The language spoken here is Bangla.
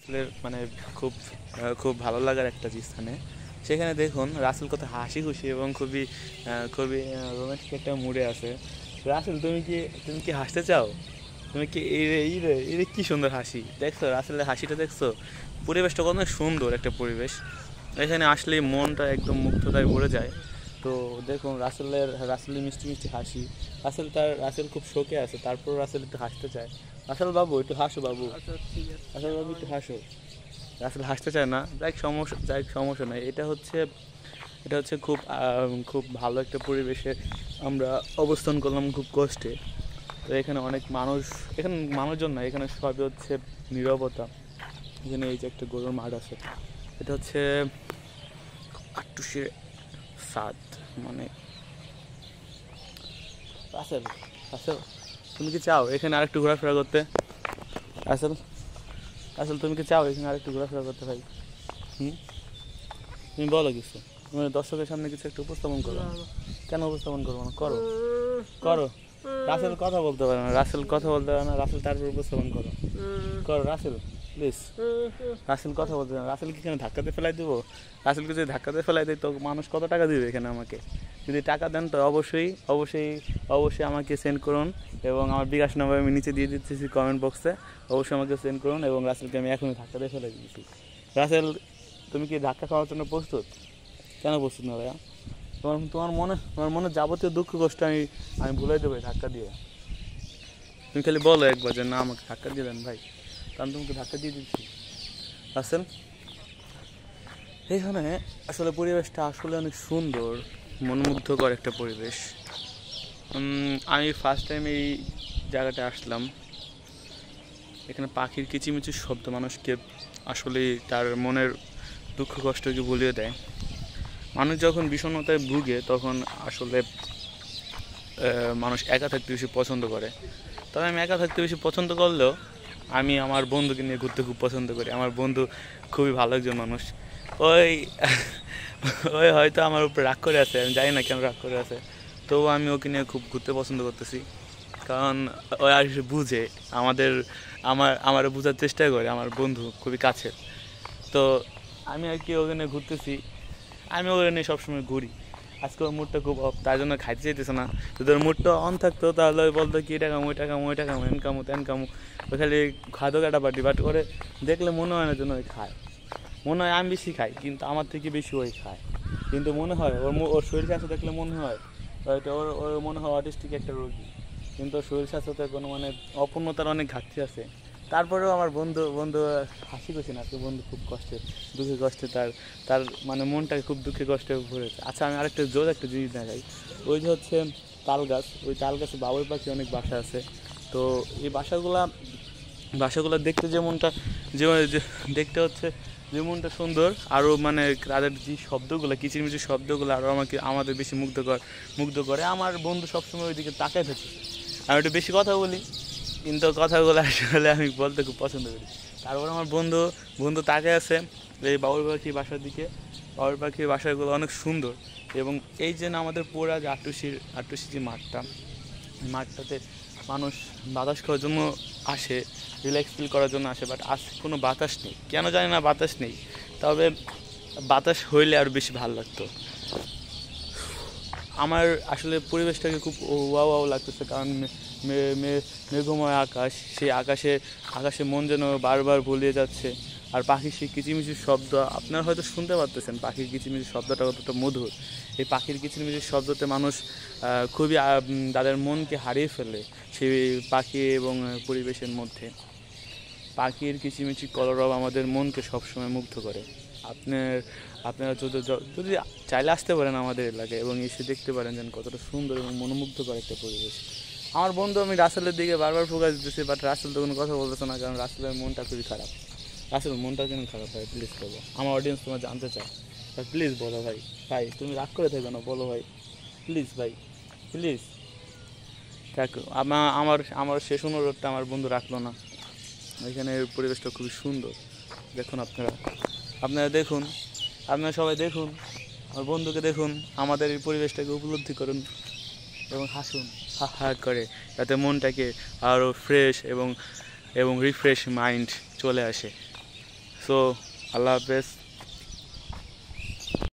রাসেলের মানে খুব খুব ভালো লাগার একটা স্থানে। সেখানে দেখুন রাসেল কত হাসি খুশি এবং খুবই খুবই রোমান্টিক একটা মুডে আছে। রাসেল তুমি কি হাসতে চাও? তুমি কি এই কি সুন্দর হাসি দেখছো, রাসেলের হাসিটা দেখছো? পরিবেশটা কত সুন্দর একটা পরিবেশ, এখানে আসলেই মনটা একদম মুগ্ধতায় ভরে যায়। তো দেখুন রাসেলের মিষ্টি মিষ্টি হাসি। রাসেল খুব শোকে আছে, তারপর রাসেল একটু হাসতে চায়। রাসেল বাবু একটু হাসো বাবু, আচ্ছা ঠিক আছে। রাসেল বাবু একটু হাসো। রাসেল হাসতে চায় না, সমস্যা নাই। এটা হচ্ছে খুব খুব ভালো একটা পরিবেশে আমরা অবস্থান করলাম খুব কষ্টে। তো এখানে অনেক মানুষ, এখানে মানুষজন না, এখানে সবই হচ্ছে নীরবতা। এখানে এই যে একটা গরুর মাঠ আছে, এটা হচ্ছে আট্টুসের সাদ মানে। রাসেল, রাসেল তুমি কি চাও এখানে আরেকটু ঘোরাফেরা করতে? রাসেল, রাসেল তুমি কি চাও এখানে আরেকটু ঘোরাফেরা করতে ভাই? তুমি বলো কিছু, তুমি দর্শকের সামনে কিছু একটা উপস্থাপন করো। কেন উপস্থাপন করবো না? করো, করো। রাসেল কথা বলতে পারে না, রাসেল তারপর উপস্থাপন করো, করো রাসেল প্লিজ। রাসেল কথা বলতে পারে না, রাসেল কি এখানে ধাক্কাতে ফেলাই দেবো? রাসেলকে যদি ধাক্কাতে ফেলাই দেয় তো মানুষ কত টাকা দিবে এখানে আমাকে? যদি টাকা দেন তো অবশ্যই অবশ্যই অবশ্যই আমাকে সেন্ড করুন, এবং আমার বিকাশ নম্বর আমি নিচে দিয়ে দিতেছি কমেন্ট বক্সে। অবশ্যই আমাকে সেন্ড করুন, এবং রাসেলকে আমি এখনই ধাক্কাতে ফেলে দিয়েছি। রাসেল তুমি কি ধাক্কা খাওয়ার জন্য প্রস্তুত? কেন প্রস্তুত না ভাইয়া? তোমার মনে যাবতীয় দুঃখ কষ্ট আমি ভুলাই দেবো ধাক্কা দিয়ে। তুমি খালি বলো একবার যে না আমাকে ধাক্কা দিয়ে দেন ভাই, কারণ তোমাকে ধাক্কা দিয়ে দিচ্ছি। রাসেল, এইখানে আসলে পরিবেশটা আসলে অনেক সুন্দর, মনোমুগ্ধকর একটা পরিবেশ। আমি ফার্স্ট টাইম এই জায়গাটা আসলাম। এখানে পাখির কিচিমিচির শব্দ মানুষকে আসলে তার মনের দুঃখ কষ্টকে ভুলিয়ে দেয়। মানুষ যখন বিষণ্ণতায় ভুগে তখন আসলে মানুষ একা থাকতে বেশি পছন্দ করে। তবে আমি একা থাকতে বেশি পছন্দ করলেও আমি আমার বন্ধুকে নিয়ে ঘুরতে খুব পছন্দ করি। আমার বন্ধু খুবই ভালো একজন মানুষ। ওই ওই হয়তো আমার উপর রাগ করে আছে, আমি জানি না কেন রাগ করে আছে, তবুও আমি ওকে নিয়ে খুব ঘুরতে পছন্দ করতেছি। কারণ ওই আর বুঝে আমার বোঝার চেষ্টা করে, আমার বন্ধু খুবই কাছের। তো আমি আর কি ওখানে ঘুরতেছি, আমি ওখানে নিয়ে সবসময় ঘুরি। আজকে ওর মুডটা খুব অফ, তার জন্য খাইতে চাইতেছে না। যদি ওর মুডটা অন থাকতো তাহলে ওই বলতো কি এটা কামু ওইটা কামু ওইটা কামু এন কামু তেন কামু, ওই খালি খাদো কাটাপাটি। বাট করে দেখলে মনে হয় না যেন ওই খায়, মনে হয় আমি বেশি খাই, কিন্তু আমার থেকে বেশি ওই খায়। কিন্তু মনে হয় ওর শরীর স্বাস্থ্য দেখলে মনে হয় হয়তো ওর মনে হয় অটিস্টিক একটা রোগী, কিন্তু ওর শরীর স্বাস্থ্যতে কোনো মানে অপূর্ণতার অনেক ঘাটতি আছে। তারপরেও আমার বন্ধু হাসি খুশি না, বন্ধু খুব দুঃখে কষ্টে তার মানে মনটাকে খুব দুঃখে কষ্টে ভরেছে। আচ্ছা আমি আরেকটা একটা জিনিস দেখাই। ওই যে হচ্ছে তাল গাছ, ওই তাল গাছে বাবুই পাখি অনেক বাসা আছে। তো এই বাসাগুলো দেখতে দেখতে হচ্ছে যেমনটা সুন্দর, আরও মানে তাদের যে শব্দগুলো কিচিরমিচির শব্দগুলো আরও আমাদের বেশি মুগ্ধ করে। আমার বন্ধু সবসময় ওইদিকে তাকায় থাকে। আমি একটু বেশি কথা বলি, কিন্তু কথাগুলো আসলে আমি বলতে খুব পছন্দ করি। তারপর আমার বন্ধু তাকে আছে এই বাবুই পাখির বাসার দিকে। বাবুই পাখির বাসাগুলো অনেক সুন্দর, এবং এই যে আমাদের পুরা যে আট্টুসি যে মাঠটাতে মানুষ বাতাস খাওয়ার জন্য আসে, রিল্যাক্স ফিল করার জন্য আসে। বাট আজ কোনো বাতাস নেই, কেন জানি না বাতাস নেই। তবে বাতাস হইলে আরও বেশি ভালো লাগতো। আমার আসলে পরিবেশটাকে খুব ওয়াও লাগতেছে, কারণ মেঘময় আকাশ, সেই আকাশে মন যেন বারবার ভুলিয়ে যাচ্ছে। আর পাখির সেই কিচিমিচির শব্দ আপনারা হয়তো শুনতে পারতেছেন, পাখির কিচিমিচির শব্দটা কতটা মধুর। এই পাখির কিচিমিচির শব্দতে মানুষ খুবই তাদের মনকে হারিয়ে ফেলে সেই পাখি এবং পরিবেশের মধ্যে। পাখির কিচিমিচির কলরব আমাদের মনকে সবসময় মুগ্ধ করে। আপনারা যদি চাইলে আসতে পারেন আমাদের এলাকায় এবং এসে দেখতে পারেন যেন কতটা সুন্দর এবং মনোমুগ্ধকর একটা পরিবেশ। আমার বন্ধু আমি রাসেলের দিকে বারবার ফোকাস দিতেছি, বাট রাসেল তো কোনো কথা বলতেছে না, কারণ রাসেলের মনটা খুবই খারাপ। রাসেল মনটা কেন খারাপ ভাই প্লিজ বলো, আমার অডিয়েন্স তোমার জানতে চায় ভাই, প্লিজ বলো ভাই। ভাই তুমি রাগ করে থাকো না, বলো ভাই প্লিজ, ভাই প্লিজ। দেখো আমার শেষ অনুরোধটা আমার বন্ধু রাখলো না। এখানের পরিবেশটা খুবই সুন্দর, দেখুন আপনারা দেখুন, আপনারা সবাই দেখুন, আমার বন্ধুকে দেখুন, আমাদের এই পরিবেশটাকে উপলব্ধি করুন এবং হাসুন হা করে, যাতে মনটাকে আরও ফ্রেশ এবং রিফ্রেশ মাইন্ড চলে আসে। সো আল্লাহ হাফেজ।